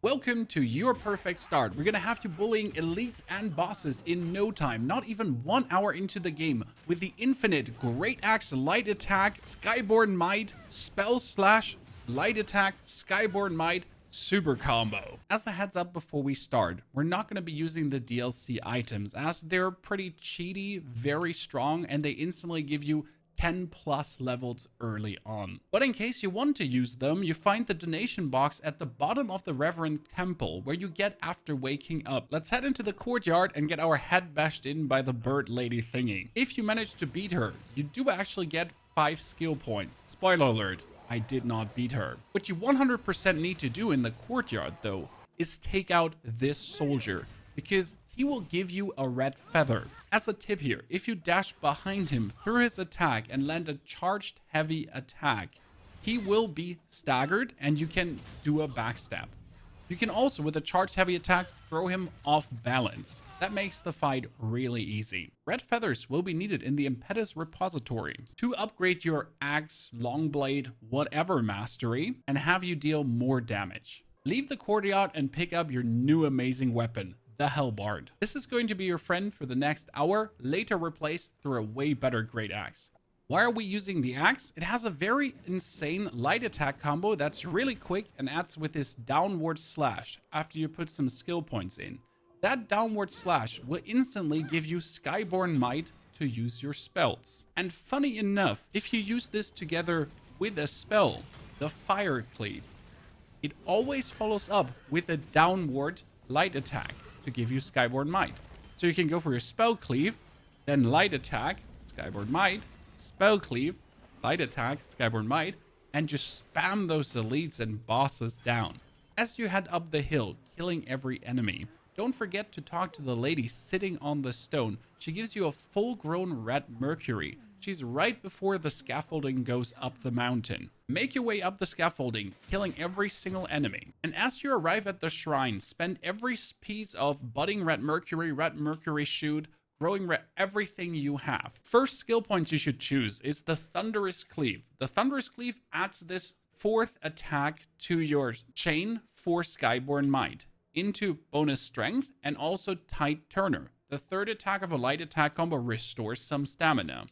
Welcome to your perfect start. We're gonna have you bullying elites and bosses in no time, not even 1 hour into the game, with the infinite Greataxe light attack, Skyborn might, spell slash, light attack, Skyborn might, super combo. As a heads up before we start, we're not going to be using the DLC items as they're pretty cheaty, very strong, and they instantly give you 10 plus levels early on. But in case you want to use them, you find the donation box at the bottom of the Reverend Temple, where you get after waking up. Let's head into the courtyard and get our head bashed in by the bird lady thingy. If you manage to beat her, you do actually get 5 skill points. Spoiler alert, I did not beat her. What you 100% need to do in the courtyard though, is take out this soldier, because he will give you a red feather. As a tip here, if you dash behind him through his attack and land a charged heavy attack, he will be staggered and you can do a backstab. You can also, with a charged heavy attack, throw him off balance. That makes the fight really easy. Red feathers will be needed in the Impetus repository to upgrade your axe, long blade, whatever mastery, and have you deal more damage. Leave the courtyard and pick up your new amazing weapon, the Hellbard. This is going to be your friend for the next hour, later replaced through a way better Greataxe. Why are we using the axe? It has a very insane light attack combo that's really quick and adds with this downward slash after you put some skill points in. That downward slash will instantly give you Skyborn might to use your spells. And funny enough, if you use this together with a spell, the Fire Cleave, it always follows up with a downward light attack to give you Skyborn might. So you can go for your spell cleave, then light attack, Skyborn might, spell cleave, light attack, Skyborn might, and just spam those elites and bosses down. As you head up the hill, killing every enemy, don't forget to talk to the lady sitting on the stone. She gives you a full-grown red Mercury. She's right before the scaffolding goes up the mountain. Make your way up the scaffolding, killing every single enemy. And as you arrive at the shrine, spend every piece of budding red Mercury shoot, growing red, everything you have. First skill points you should choose is the Thunderous Cleave. The Thunderous Cleave adds this 4th attack to your chain for Skyborn might into bonus strength and also tight turner. The 3rd attack of a light attack combo restores some stamina.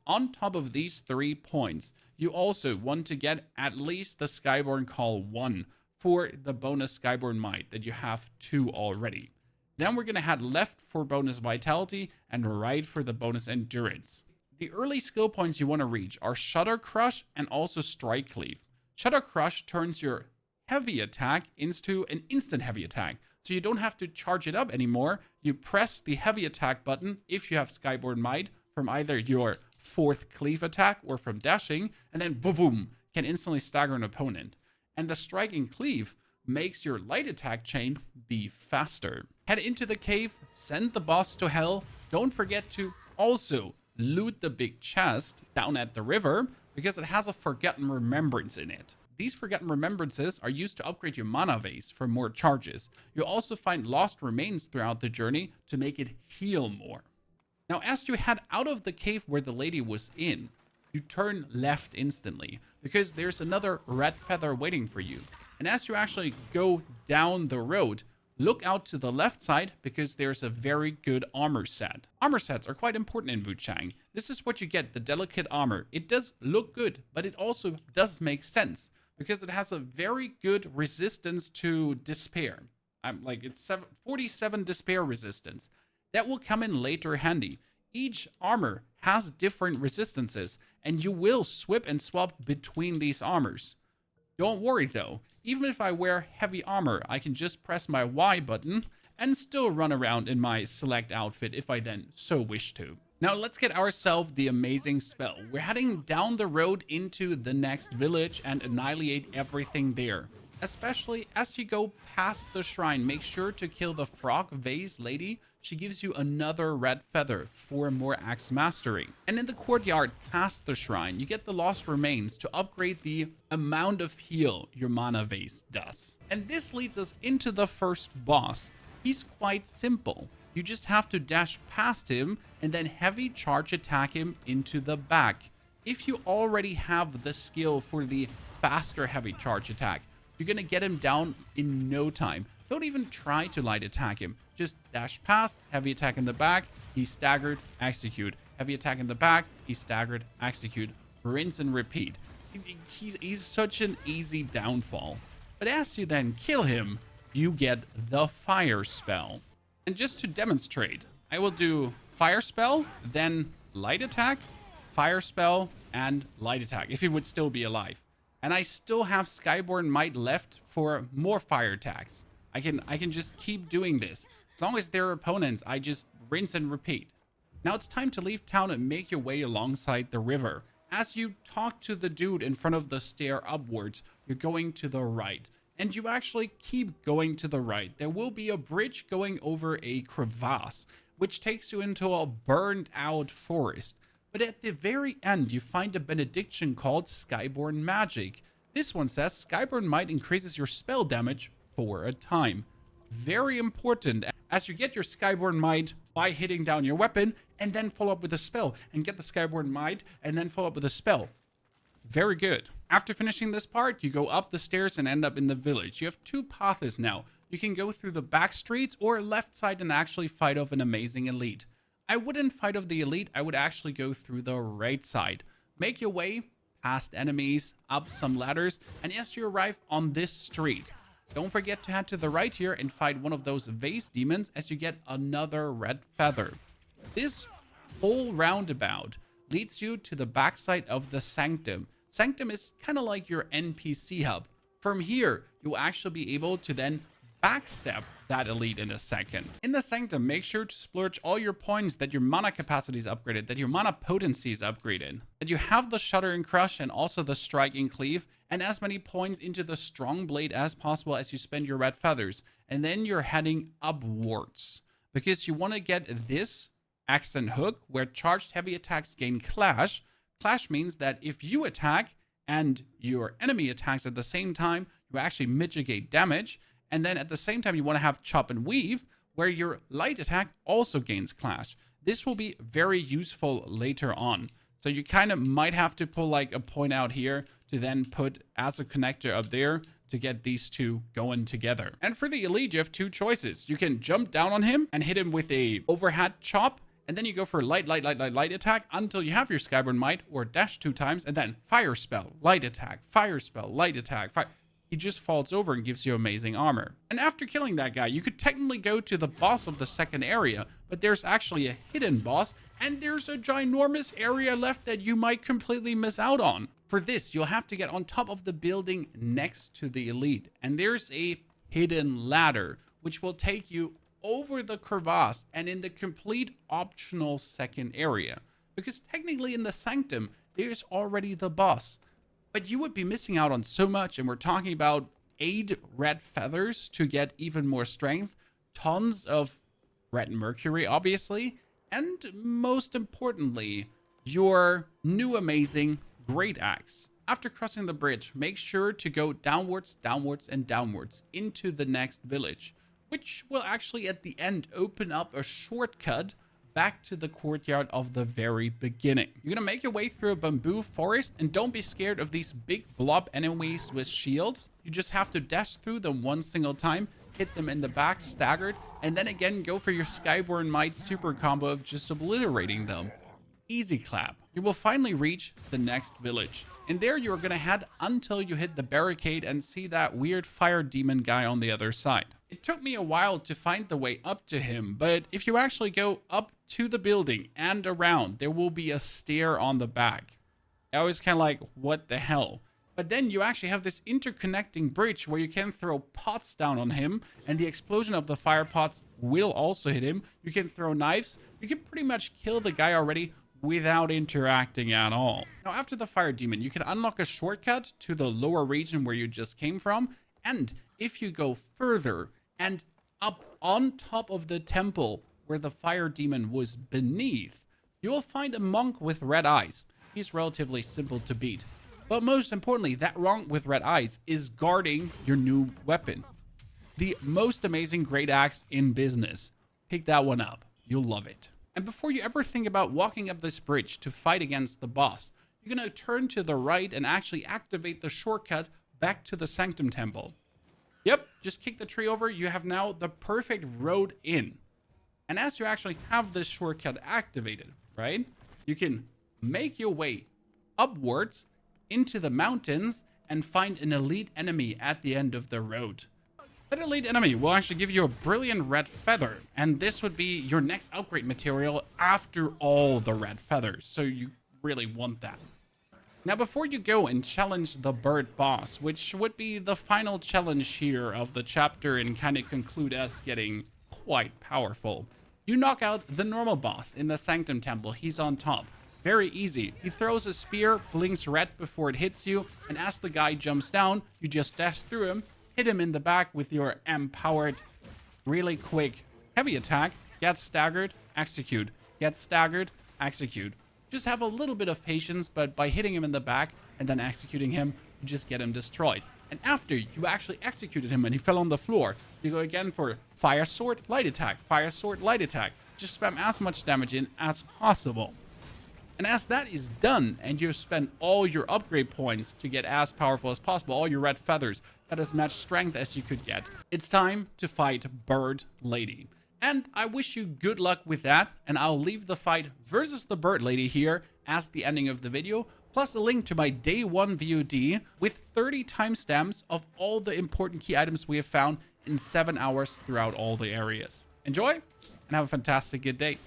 On top of these 3 points, you also want to get at least the Skyborn Call 1 for the bonus Skyborn might that you have 2 already. Then we're going to head left for bonus vitality and right for the bonus endurance. The early skill points you want to reach are Shutter Crush and also Strike Cleave. Shutter Crush turns your heavy attack into an instant heavy attack. So you don't have to charge it up anymore. You press the heavy attack button if you have Skyborn might from either your 4th cleave attack or from dashing, and then boom, can instantly stagger an opponent. And the striking cleave makes your light attack chain be faster. Head into the cave, send the boss to hell. Don't forget to also loot the big chest down at the river because it has a Forgotten Remembrance in it. These Forgotten Remembrances are used to upgrade your mana vase for more charges. You'll also find lost remains throughout the journey to make it heal more. Now, as you head out of the cave where the lady was in, you turn left instantly because there's another red feather waiting for you. And as you actually go down the road, look out to the left side because there's a very good armor set. Armor sets are quite important in Wuchang. This is what you get, the delicate armor. It does look good, but it also does make sense because it has a very good resistance to despair. It's 47 despair resistance. That will come in later handy. Each armor has different resistances, and you will swip and swap between these armors. Don't worry though, even if I wear heavy armor, I can just press my Y button and still run around in my select outfit if I then so wish to. Now let's get ourselves the amazing spell. We're heading down the road into the next village and annihilate everything there. Especially as you go past the shrine, make sure to kill the frog vase lady. She gives you another red feather for more axe mastery. And in the courtyard past the shrine, you get the lost remains to upgrade the amount of heal your mana vase does. And this leads us into the first boss. He's quite simple. You just have to dash past him and then heavy charge attack him into the back. If you already have the skill for the faster heavy charge attack, you're gonna get him down in no time. Don't even try to light attack him. Just dash past, heavy attack in the back, he's staggered, execute. Heavy attack in the back, he's staggered, execute. Rinse and repeat. He's such an easy downfall. But as you then kill him, you get the fire spell. And just to demonstrate, I will do fire spell, then light attack, fire spell, and light attack, if he would still be alive. And I still have Skyborn Might left for more fire attacks. I can just keep doing this. As long as they're opponents, I just rinse and repeat. Now it's time to leave town and make your way alongside the river. As you talk to the dude in front of the stair upwards, you're going to the right. And you actually keep going to the right. There will be a bridge going over a crevasse, which takes you into a burned out forest. But at the very end, you find a benediction called Skyborn Magic. This one says Skyborn Might increases your spell damage for a time. Very important, as you get your Skyborn Might by hitting down your weapon and then follow up with a spell, and get the Skyborn Might and then follow up with a spell. Very good. After finishing this part, you go up the stairs and end up in the village. You have two paths now. You can go through the back streets or left side and actually fight off an amazing elite. I wouldn't fight off the elite, I would actually go through the right side. Make your way past enemies, up some ladders, and as you arrive on this street, don't forget to head to the right here and fight one of those Vase demons as you get another red feather. This whole roundabout leads you to the backside of the Sanctum. Sanctum is kind of like your NPC hub. From here, you'll actually be able to then backstep that elite in a second. In the Sanctum, make sure to splurge all your points that your mana capacity is upgraded, that your mana potency is upgraded, that you have the Shudder and Crush and also the Strike and Cleave, and as many points into the Strong Blade as possible as you spend your red feathers. And then you're heading upwards because you want to get this Axe and Hook where charged heavy attacks gain Clash. Clash means that if you attack and your enemy attacks at the same time, you actually mitigate damage. And then at the same time, you want to have Chop and Weave, where your light attack also gains Clash. This will be very useful later on. So you kind of might have to pull like a point out here to then put as a connector up there to get these two going together. And for the elite, you have two choices. You can jump down on him and hit him with a overhead chop, and then you go for light attack until you have your Skyborn Might, or dash 2 times, and then fire spell, light attack, fire spell, light attack, fire. He just falls over and gives you amazing armor. And after killing that guy, you could technically go to the boss of the second area, but there's actually a hidden boss, and there's a ginormous area left that you might completely miss out on. For this, you'll have to get on top of the building next to the elite, and there's a hidden ladder, which will take you over the crevasse and in the complete optional second area. Because technically in the Sanctum, there's already the boss. But you would be missing out on so much, and we're talking about 8 red feathers to get even more strength, tons of red Mercury, obviously, and most importantly, your new amazing Greataxe. After crossing the bridge, make sure to go downwards, downwards, and downwards into the next village, which will actually at the end open up a shortcut back to the courtyard of the very beginning. You're gonna make your way through a bamboo forest, and don't be scared of these big blob enemies with shields. You just have to dash through them one single time, hit them in the back, staggered, and then again go for your Skyborn Might super combo of just obliterating them. Easy clap. You will finally reach the next village. And there you're gonna head until you hit the barricade and see that weird fire demon guy on the other side. It took me a while to find the way up to him, but if you actually go up to the building and around, there will be a stair on the back. I was kind of like, what the hell? But then you actually have this interconnecting bridge where you can throw pots down on him, and the explosion of the fire pots will also hit him. You can throw knives. You can pretty much kill the guy already without interacting at all. Now, after the fire demon, you can unlock a shortcut to the lower region where you just came from. And if you go further and up on top of the temple where the fire demon was beneath, you will find a monk with red eyes. He's relatively simple to beat. But most importantly, that monk with red eyes is guarding your new weapon. The most amazing Greataxe in business. Pick that one up. You'll love it. And before you ever think about walking up this bridge to fight against the boss, you're going to turn to the right and actually activate the shortcut back to the Sanctum Temple. Yep, just kick the tree over. You have now the perfect road in. And as you actually have this shortcut activated, right, you can make your way upwards into the mountains and find an elite enemy at the end of the road. That elite enemy will actually give you a brilliant red feather, and this would be your next upgrade material after all the red feathers, so you really want that. Now, before you go and challenge the bird boss, which would be the final challenge here of the chapter and kind of conclude us getting quite powerful, you knock out the normal boss in the Sanctum Temple. He's on top. Very easy. He throws a spear, blinks red before it hits you, and as the guy jumps down, you just dash through him, hit him in the back with your empowered, really quick, heavy attack, get staggered, execute, get staggered, execute. Just have a little bit of patience, but by hitting him in the back and then executing him, you just get him destroyed. And after you actually executed him and he fell on the floor, you go again for fire sword, light attack, fire sword, light attack. Just spam as much damage in as possible. And as that is done, and you've spent all your upgrade points to get as powerful as possible, all your red feathers, that as much strength as you could get, it's time to fight Bird Lady. And I wish you good luck with that, and I'll leave the fight versus the Bird Lady here as the ending of the video, plus a link to my day 1 VOD with 30 timestamps of all the important key items we have found in 7 hours throughout all the areas. Enjoy, and have a fantastic good day.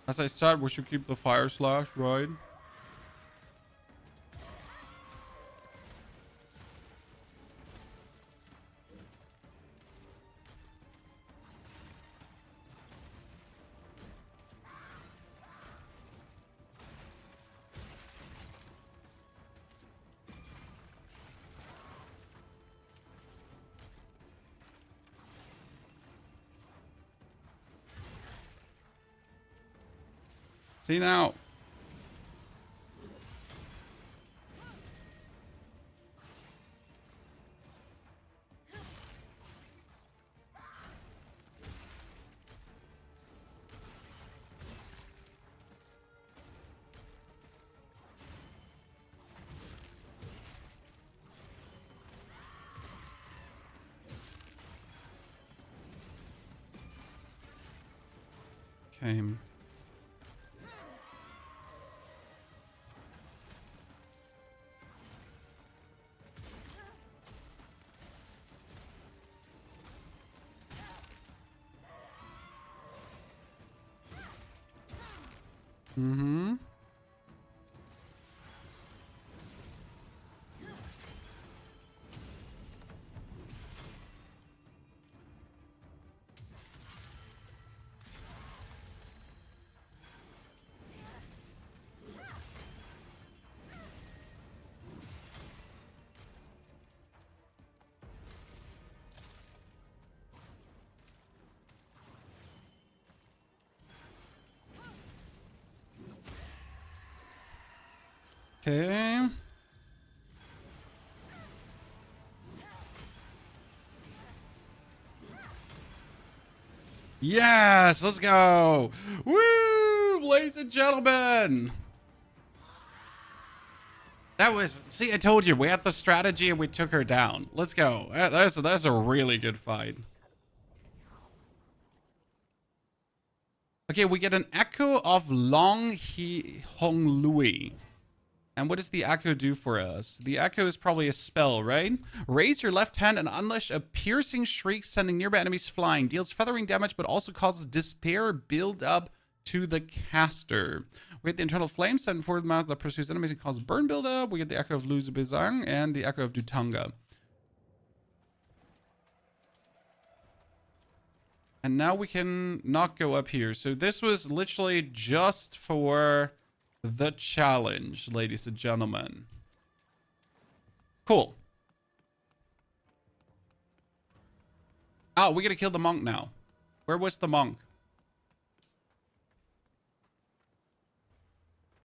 As I said, we should keep the fire slash, right? See now. Okay. Mm-hmm. Okay. Yes, let's go. Woo, ladies and gentlemen. That was, see, I told you, we had the strategy and we took her down. Let's go. That's a really good fight. Okay, we get an echo of Long He Hong Lui. And what does the echo do for us? The echo is probably a spell, right? Raise your left hand and unleash a piercing shriek, sending nearby enemies flying. Deals feathering damage, but also causes despair build up to the caster. We get the internal flame, send forward mouth that pursues enemies and causes burn build up. We get the echo of Luzubizang and the echo of Dutanga. And now we can not go up here. So this was literally just for the challenge, ladies and gentlemen. Cool. Oh, we gotta kill the monk now. Where was the monk?